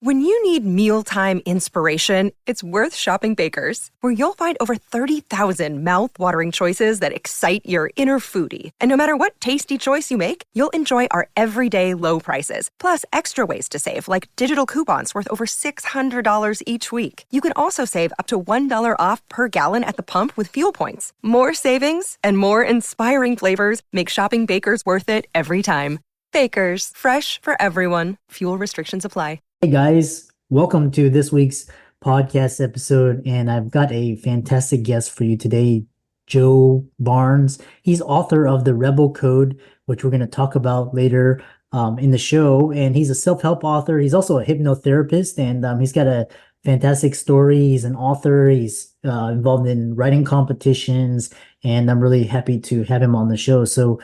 When you need mealtime inspiration, it's worth shopping Baker's, where you'll find over 30,000 mouth-watering choices that excite your inner foodie. And no matter what tasty choice you make, you'll enjoy our everyday low prices, plus extra ways to save, like digital coupons worth over $600 each week. You can also save up to $1 off per gallon at the pump with fuel points. More savings and more inspiring flavors make shopping Baker's worth it every time. Baker's, fresh for everyone. Fuel restrictions apply. Hey guys, welcome to this week's podcast episode, and I've got a fantastic guest for you today, Joe Barnes. He's author of The Rebel Code, which we're going to talk about later in the show, and he's a self-help author. He's also a hypnotherapist, and he's got a fantastic story. He's an author. He's involved in writing competitions, and I'm really happy to have him on the show. So,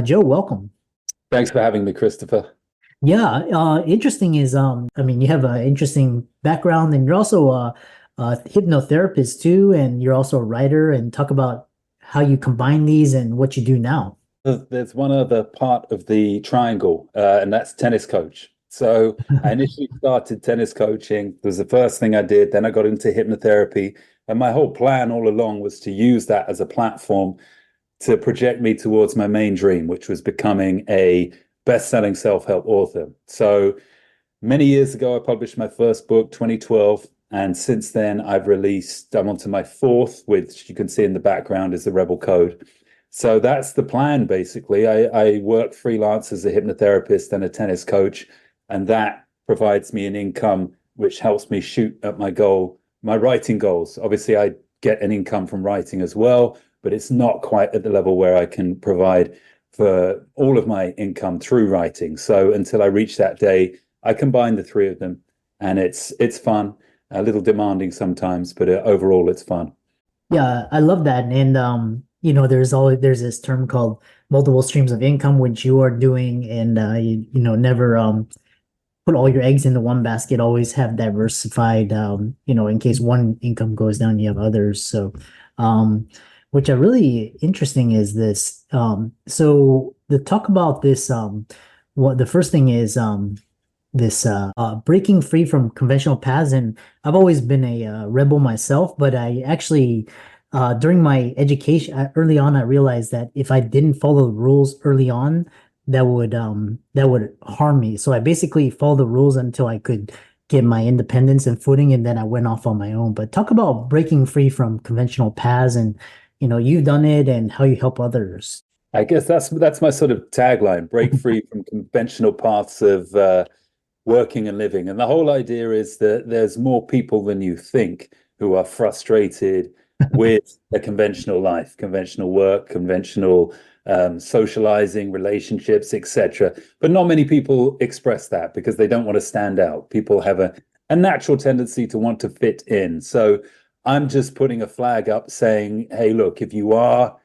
Joe, welcome. Thanks for having me, Christopher. Yeah, interesting is, you have an interesting background, and you're also a hypnotherapist too, and you're also a writer, and talk about how you combine these and what you do now. There's one other part of the triangle, and that's tennis coach. So I initially started tennis coaching. It was the first thing I did. Then I got into hypnotherapy, and my whole plan all along was to use that as a platform to project me towards my main dream, which was becoming a best-selling self-help author. So many years ago, I published my first book, 2012, and since then I'm onto my fourth, which you can see in the background is The Rebel Code. So that's the plan, basically. I work freelance as a hypnotherapist and a tennis coach, and that provides me an income which helps me shoot at my writing goals. Obviously, I get an income from writing as well, but it's not quite at the level where I can provide for all of my income through writing. So until I reach that day, I combine the three of them, and it's fun, a little demanding sometimes, but overall it's fun. Yeah, I love that. And there's this term called multiple streams of income, which you are doing, and never put all your eggs into one basket. Always have diversified, in case one income goes down, you have others. So which are really interesting is this. So the talk about this, what the first thing is this breaking free from conventional paths. And I've always been a rebel myself, but I actually during my education early on, I realized that if I didn't follow the rules early on, that would harm me. So I basically followed the rules until I could get my independence and footing, and then I went off on my own. But talk about breaking free from conventional paths, and you've done it, and how you help others. I guess that's my sort of tagline: break free from conventional paths of working and living. And the whole idea is that there's more people than you think who are frustrated with a conventional life, conventional work, conventional socializing, relationships, etc. But not many people express that because they don't want to stand out. People have a natural tendency to want to fit in. So I'm just putting a flag up saying, hey, look, if you are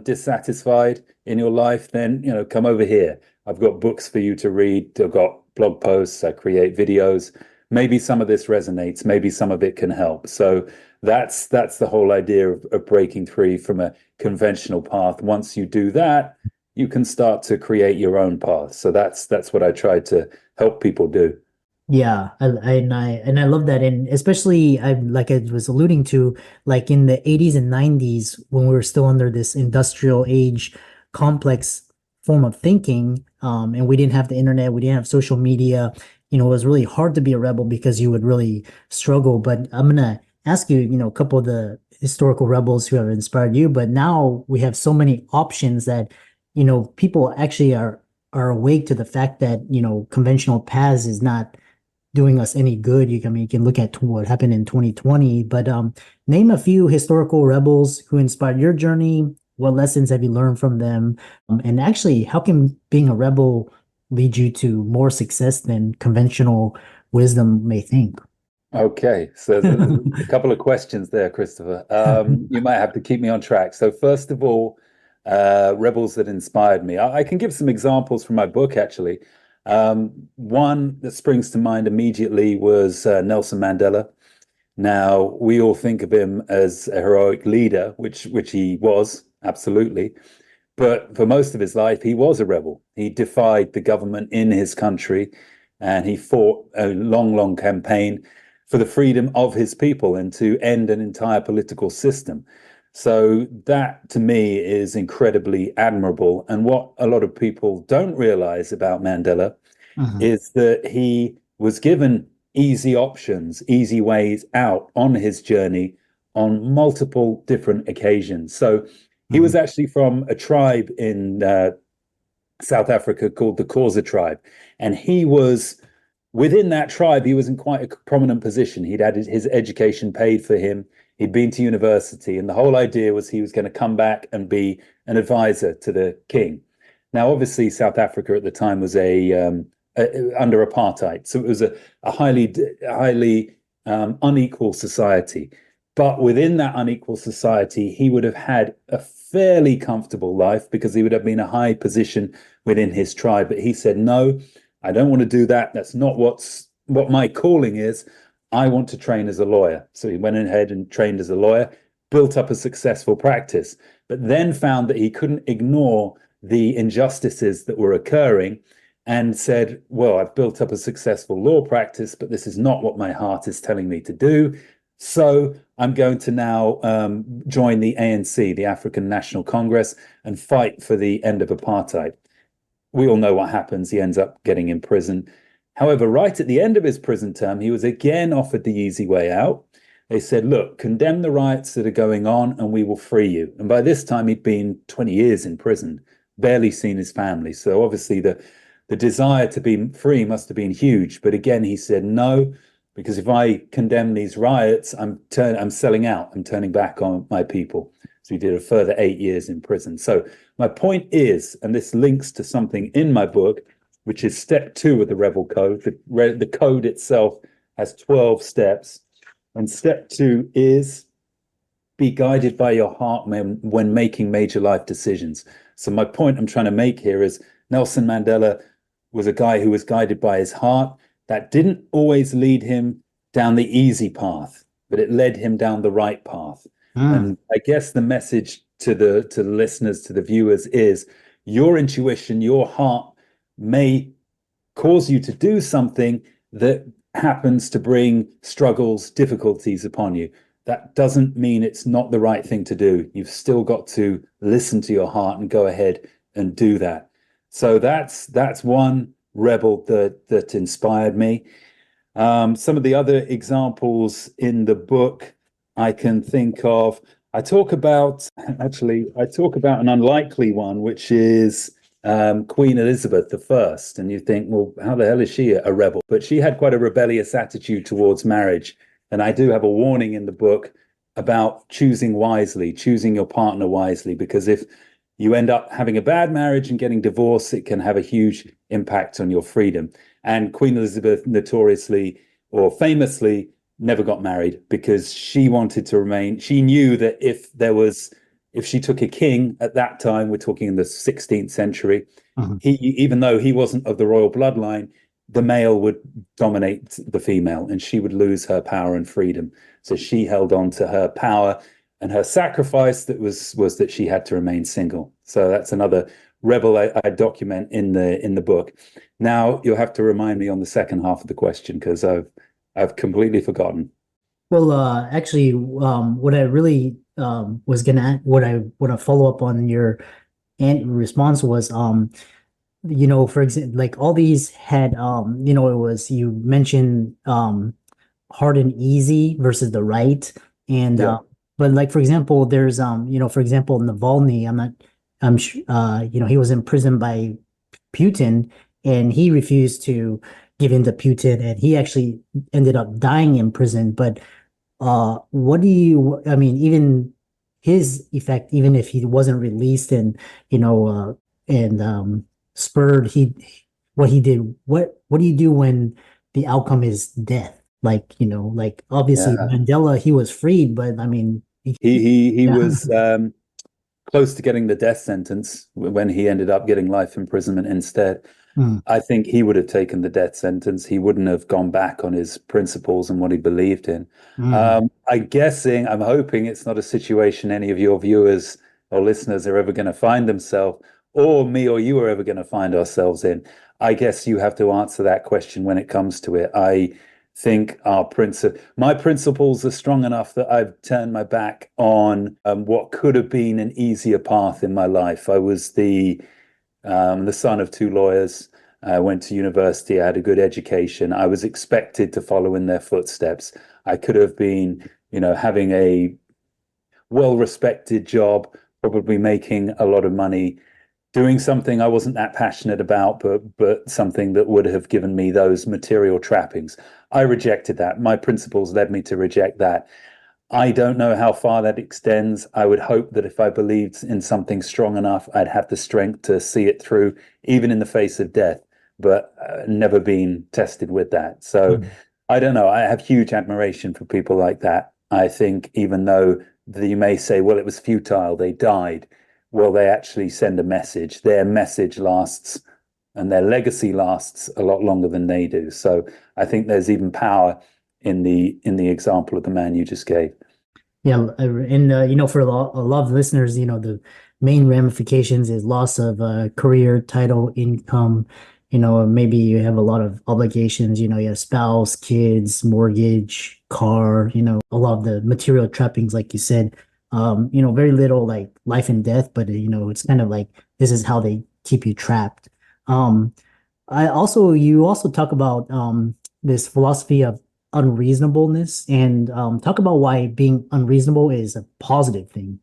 dissatisfied in your life, then, come over here. I've got books for you to read. I've got blog posts. I create videos. Maybe some of this resonates. Maybe some of it can help. So that's the whole idea of breaking free from a conventional path. Once you do that, you can start to create your own path. So that's what I try to help people do. Yeah, I love that, and especially like I was alluding to, like in the 80s and 90s when we were still under this industrial age complex form of thinking, and we didn't have the internet, we didn't have social media. It was really hard to be a rebel because you would really struggle. But I'm gonna ask you, a couple of the historical rebels who have inspired you. But now we have so many options that people actually are awake to the fact that conventional paths is not doing us any good. You can look at what happened in 2020, but name a few historical rebels who inspired your journey. What lessons have you learned from them? And actually, how can being a rebel lead you to more success than conventional wisdom may think? Okay, so there's a couple of questions there, Christopher. You might have to keep me on track. So first of all, rebels that inspired me. I can give some examples from my book, actually. One that springs to mind immediately was Nelson Mandela. Now, we all think of him as a heroic leader, which he was, absolutely. But for most of his life, he was a rebel. He defied the government in his country. and he fought a long, long campaign for the freedom of his people and to end an entire political system. So that to me is incredibly admirable. And what a lot of people don't realize about Mandela is that he was given easy options, easy ways out on his journey on multiple different occasions. So he was actually from a tribe in South Africa called the Xhosa tribe. And he was within that tribe, he was in quite a prominent position. He'd had his education paid for him. He'd been to university. And the whole idea was he was going to come back and be an advisor to the king. Now, obviously, South Africa at the time was under apartheid. So it was a highly unequal society. But within that unequal society, he would have had a fairly comfortable life because he would have been a high position within his tribe. But he said, no, I don't want to do that. That's not what my calling is. I want to train as a lawyer. So he went ahead and trained as a lawyer, built up a successful practice, but then found that he couldn't ignore the injustices that were occurring and said, well, I've built up a successful law practice, but this is not what my heart is telling me to do. So I'm going to now join the ANC, the African National Congress, and fight for the end of apartheid. We all know what happens. He ends up getting in prison. However, right at the end of his prison term, he was again offered the easy way out. They said, look, condemn the riots that are going on and we will free you. And by this time, he'd been 20 years in prison, barely seen his family. So obviously the desire to be free must have been huge. But again, he said, no, because if I condemn these riots, I'm selling out. I'm turning back on my people. So he did a further 8 years in prison. So my point is, and this links to something in my book, which is step 2 of the Rebel Code. The code itself has 12 steps. And step 2 is be guided by your heart when making major life decisions. So my point I'm trying to make here is Nelson Mandela was a guy who was guided by his heart. That didn't always lead him down the easy path, but it led him down the right path. And I guess the message to the listeners, to the viewers is your intuition, your heart may cause you to do something that happens to bring struggles, difficulties upon you. That doesn't mean it's not the right thing to do. You've still got to listen to your heart and go ahead and do that. So that's one rebel that inspired me. Some of the other examples in the book I can think of, I talk about an unlikely one, which is Queen Elizabeth I. And you think, well, how the hell is she a rebel? But she had quite a rebellious attitude towards marriage. And I do have a warning in the book about choosing wisely, choosing your partner wisely, because if you end up having a bad marriage and getting divorced, it can have a huge impact on your freedom. And Queen Elizabeth notoriously or famously never got married because she wanted to remain. She knew that if she took a king at that time, we're talking in the 16th century, even though he wasn't of the royal bloodline, the male would dominate the female and she would lose her power and freedom. So she held on to her power, and her sacrifice was that she had to remain single. So that's another rebel I document in the book. Now you'll have to remind me on the second half of the question because I've completely forgotten. Well, actually, what I really was gonna what I want to follow up on your response was, for example, like all these had, it was you mentioned hard and easy versus the right, and Yeah. but like for example, there's for example, Navalny, he was imprisoned by Putin, and he refused to give in to Putin, and he actually ended up dying in prison. But even his effect, even if he wasn't released and spurred what he did, what do you do when the outcome is death? Like obviously Yeah. Mandela, he was freed, but I mean, He yeah. was close to getting the death sentence when he ended up getting life imprisonment instead. Mm, I think he would have taken the death sentence. He wouldn't have gone back on his principles and what he believed in. mm. I'm hoping it's not a situation any of your viewers or listeners are ever going to find themselves, or me or you are ever going to find ourselves in. I guess you have to answer that question when it comes to it. I think my principles are strong enough that I've turned my back on what could have been an easier path in my life. I was the son of two lawyers. I went to university. I had a good education. I was expected to follow in their footsteps. I could have been, having a well-respected job, probably making a lot of money, doing something I wasn't that passionate about, but something that would have given me those material trappings. I rejected that. My principles led me to reject that. I don't know how far that extends. I would hope that if I believed in something strong enough, I'd have the strength to see it through, even in the face of death, but never been tested with that. So I don't know. I have huge admiration for people like that. I think even though you may say, well, it was futile, they died. Well, they actually send a message. Their message lasts and their legacy lasts a lot longer than they do. So I think there's even power in the example of the man you just gave. Yeah, and for a lot of listeners, the main ramifications is loss of career, title, income. Maybe you have a lot of obligations. You have spouse, kids, mortgage, car. A lot of the material trappings, like you said. Very little like life and death, but it's kind of like this is how they keep you trapped. Um, you also talk about this philosophy of unreasonableness and talk about why being unreasonable is a positive thing.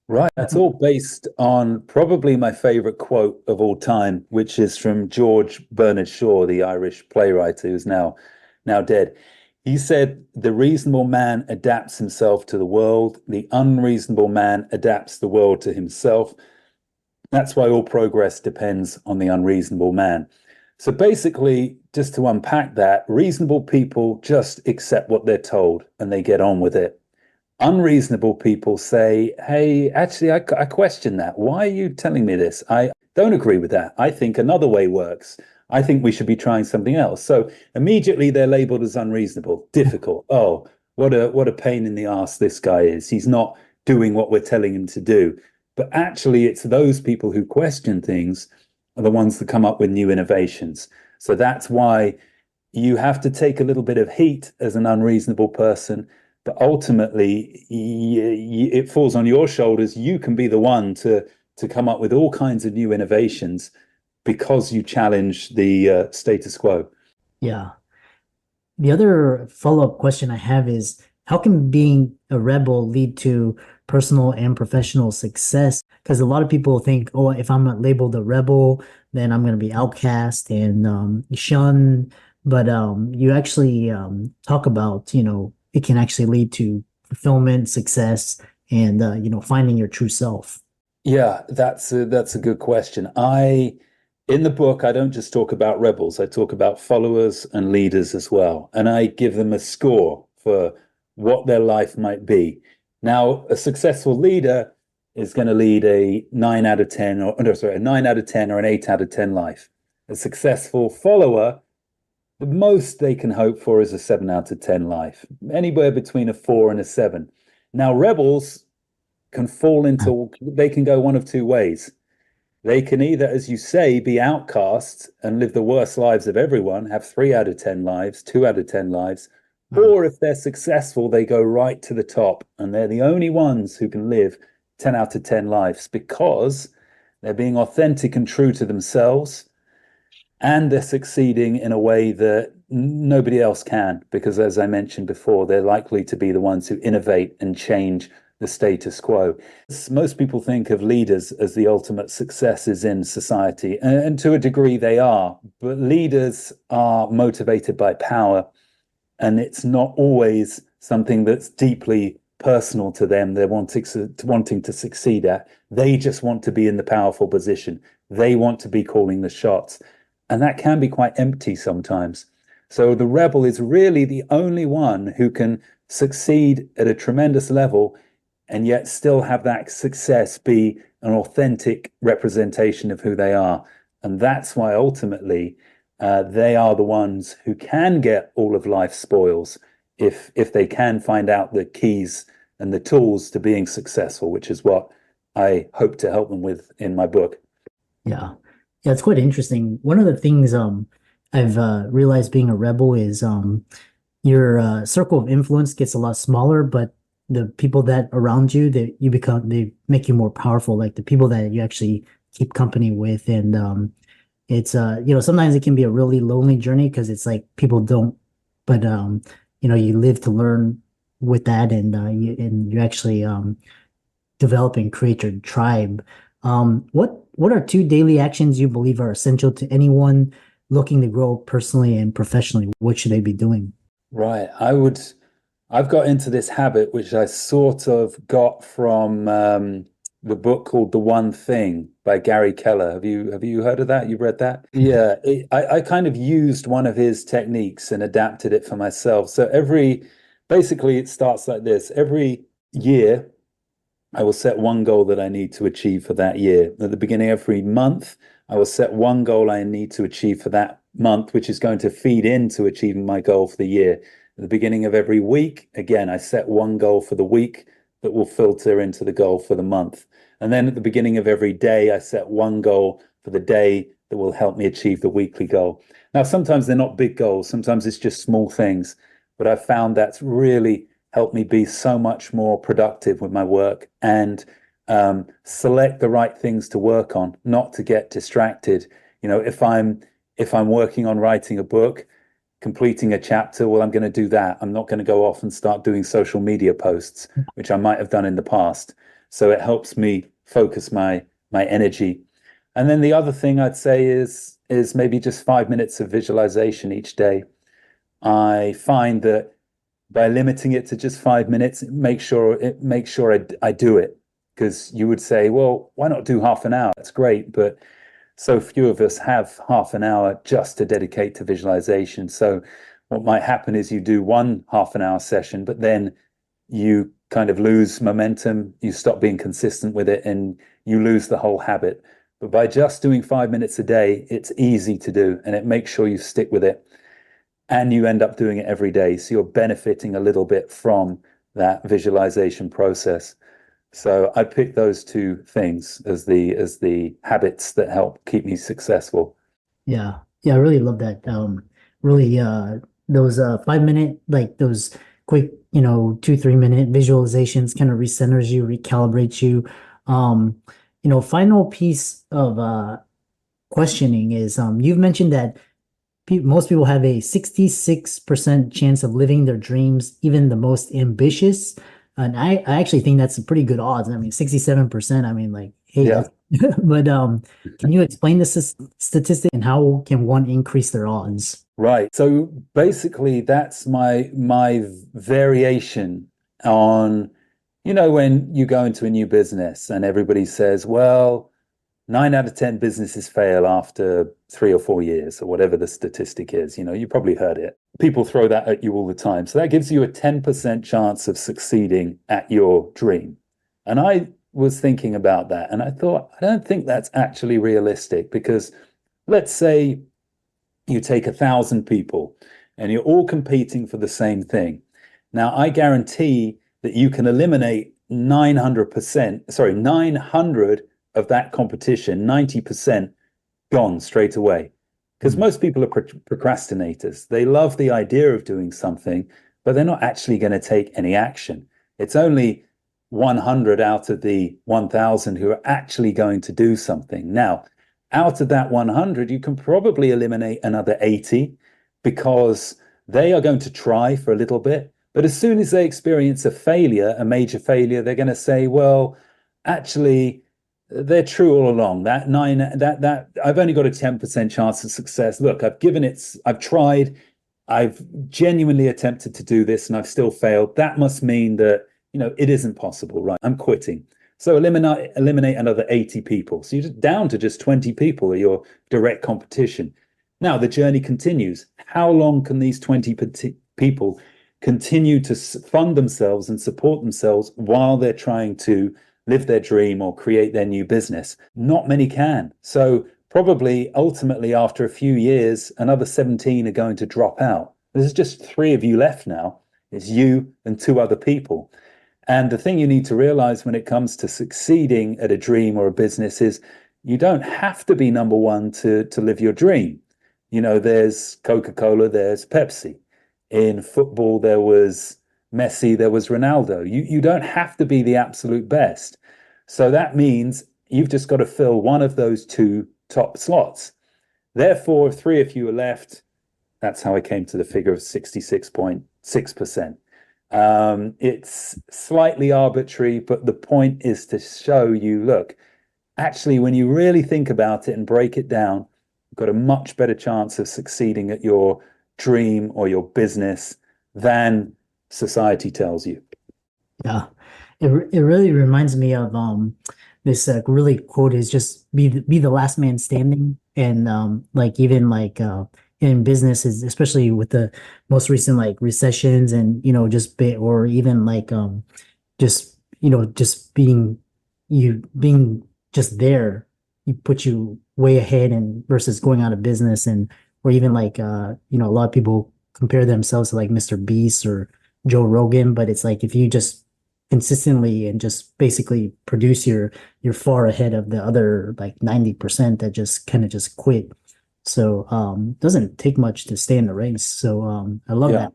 Right. That's all based on probably my favorite quote of all time, which is from George Bernard Shaw, the Irish playwright who's now dead. He said, "The reasonable man adapts himself to the world. The unreasonable man adapts the world to himself. That's why all progress depends on the unreasonable man." So basically, just to unpack that, reasonable people just accept what they're told and they get on with it. Unreasonable people say, hey, actually, I question that. Why are you telling me this? I don't agree with that. I think another way works. I think we should be trying something else. So immediately they're labeled as unreasonable, difficult. Oh, what a pain in the ass this guy is. He's not doing what we're telling him to do. But actually, it's those people who question things are the ones that come up with new innovations. So that's why you have to take a little bit of heat as an unreasonable person, but ultimately it falls on your shoulders. You can be the one to come up with all kinds of new innovations because you challenge the status quo. Yeah. The other follow-up question I have is how can being a rebel lead to personal and professional success? Because a lot of people think, oh, if I'm labeled a rebel, then I'm going to be outcast and shunned. But you actually talk about, it can actually lead to fulfillment, success, and finding your true self. Yeah, that's a good question. In the book, I don't just talk about rebels, I talk about followers and leaders as well. And I give them a score for what their life might be. Now, a successful leader is going to lead a 9 out of 10, or no, sorry, a 9 out of 10 or an 8 out of 10 life. A successful follower, the most they can hope for is a 7 out of 10 life, anywhere between a 4 and a 7. Now, rebels they can go one of two ways. They can either, as you say, be outcasts and live the worst lives of everyone, have 3 out of 10 lives, 2 out of 10 lives, or if they're successful, they go right to the top and they're the only ones who can live 10 out of 10 lives because they're being authentic and true to themselves and they're succeeding in a way that nobody else can because, as I mentioned before, they're likely to be the ones who innovate and change the status quo. Most people think of leaders as the ultimate successes in society, and to a degree they are, but leaders are motivated by power, and it's not always something that's deeply personal to them they're wanting to succeed at. They just want to be in the powerful position. They want to be calling the shots, and that can be quite empty sometimes. So the rebel is really the only one who can succeed at a tremendous level and yet still have that success be an authentic representation of who they are. And that's why ultimately they are the ones who can get all of life's spoils if they can find out the keys and the tools to being successful, which is what I hope to help them with in my book. Yeah. Yeah, it's quite interesting. One of the things I've realized being a rebel is your circle of influence gets a lot smaller, but the people that around you that you become they make you more powerful, like the people that you actually keep company with. And it's sometimes it can be a really lonely journey because it's like people don't, but you live to learn with that, and you actually develop and create your tribe. What are two daily actions you believe are essential to anyone looking to grow personally and professionally? What should they be doing? Right. I've got into this habit, which I sort of got from the book called The One Thing by Gary Keller. Have you heard of that? You read that? Yeah, I kind of used one of his techniques and adapted it for myself. So basically it starts like this. Every year, I will set one goal that I need to achieve for that year. At the beginning of every month, I will set one goal I need to achieve for that month, which is going to feed into achieving my goal for the year. At the beginning of every week, again, I set one goal for the week that will filter into the goal for the month. And then at the beginning of every day, I set one goal for the day that will help me achieve the weekly goal. Now, sometimes they're not big goals, sometimes it's just small things, but I've found that's really helped me be so much more productive with my work and select the right things to work on, not to get distracted. If I'm working on writing a book, completing a chapter, well, I'm going to do that. I'm not going to go off and start doing social media posts, which I might have done in the past. So it helps me focus my energy. And then the other thing I'd say is maybe just 5 minutes of visualization each day. I find that by limiting it to just 5 minutes, make sure I do it. Because you would say, well, why not do half an hour? That's great, but so few of us have half an hour just to dedicate to visualization. So what might happen is you do one half an hour session, but then you kind of lose momentum, you stop being consistent with it, and you lose the whole habit. But by just doing 5 minutes a day, it's easy to do, and it makes sure you stick with it and you end up doing it every day. So you're benefiting a little bit from that visualization process. So I picked those two things as the habits that help keep me successful. Yeah. Yeah, I really love that. Really those 5 minute, like those quick, 2, 3 minute visualizations kind of recenters you, recalibrates you. Um, final piece of questioning is you've mentioned that most people have a 66% chance of living their dreams, even the most ambitious. And I actually think that's a pretty good odds. I mean, 67%, I mean, like, hey, Yeah. that's, but can you explain this statistic and how can one increase their odds? Right. So basically that's my variation on, when you go into a new business and everybody says, well, 9 out of 10 businesses fail after 3 or 4 years, or whatever the statistic is. You probably heard it. People throw that at you all the time. So that gives you a 10% chance of succeeding at your dream. And I was thinking about that and I thought, I don't think that's actually realistic because let's say you take 1,000 people and you're all competing for the same thing. Now, I guarantee that you can eliminate 900 of that competition, 90% gone straight away. Because Hmm. most people are procrastinators. They love the idea of doing something, but they're not actually going to take any action. It's only 100 out of the 1,000 who are actually going to do something. Now, out of that 100, you can probably eliminate another 80 because they are going to try for a little bit. But as soon as they experience a failure, a major failure, they're going to say, well, actually, they're true all along. That I've only got a 10% chance of success. Look, I've tried, I've genuinely attempted to do this and I've still failed. That must mean that, it isn't possible, right? I'm quitting. So eliminate another 80 people. So you're just down to just 20 people are your direct competition. Now the journey continues. How long can these 20 people continue to fund themselves and support themselves while they're trying to live their dream or create their new business? Not many can. So probably ultimately after a few years, another 17 are going to drop out. There's just three of you left now. It's you and two other people. And the thing you need to realize when it comes to succeeding at a dream or a business is you don't have to be number one to live your dream. You know, there's Coca-Cola, there's Pepsi. In football, there was Messi, there was Ronaldo. You don't have to be the absolute best. So that means you've just got to fill one of those two top slots. Therefore, if three of you are left, that's how I came to the figure of 66.6%. It's slightly arbitrary, but the point is to show you, look, actually, when you really think about it and break it down, you've got a much better chance of succeeding at your dream or your business than society tells you. Yeah, it really reminds me of this really quote is just be the last man standing, and like even like in businesses, especially with the most recent like recessions, and just bit or even like just just being just there, you put you way ahead and versus going out of business, and or even like a lot of people compare themselves to like Mr. Beast or Joe Rogan, but it's like if you just consistently and just basically produce you're far ahead of the other like 90% that just kind of just quit. So doesn't take much to stay in the race. So I love that.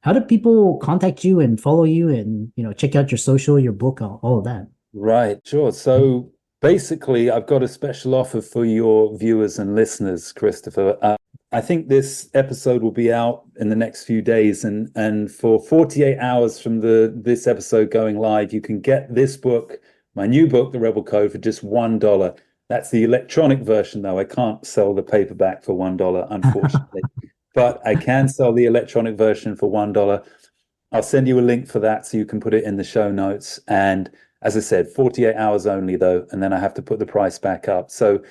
How do people contact you and follow you and check out your social, your book, all of that? Right, sure. So basically, I've got a special offer for your viewers and listeners, Christopher. I think this episode will be out in the next few days, and for 48 hours from this episode going live, you can get this book, my new book, The Rebel Code, for just $1. That's the electronic version, though. I can't sell the paperback for $1, unfortunately, but I can sell the electronic version for $1. I'll send you a link for that so you can put it in the show notes. And as I said, 48 hours only, though, and then I have to put the price back up. So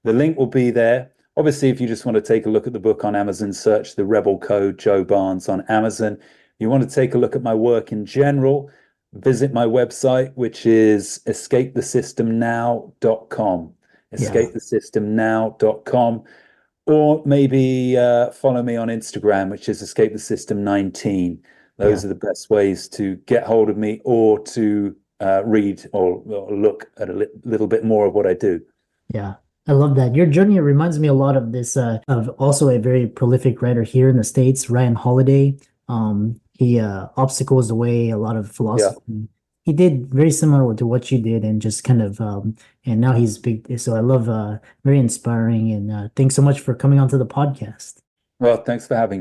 the link will be there. Obviously, if you just want to take a look at the book on Amazon, search The Rebel Code, Joe Barnes on Amazon. You want to take a look at my work in general, visit my website, which is escapethesystemnow.com. Escapethesystemnow.com. Or maybe follow me on Instagram, which is escapethesystem19. Those are the best ways to get hold of me or to read or look at a little bit more of what I do. Yeah, I love that. Your journey reminds me a lot of this, of also a very prolific writer here in the States, Ryan Holiday. He obstacles away a lot of philosophy. He did very similar to what you did, and just kind of, and now he's big. So I love, very inspiring, and thanks so much for coming onto the podcast. Well, thanks for having me.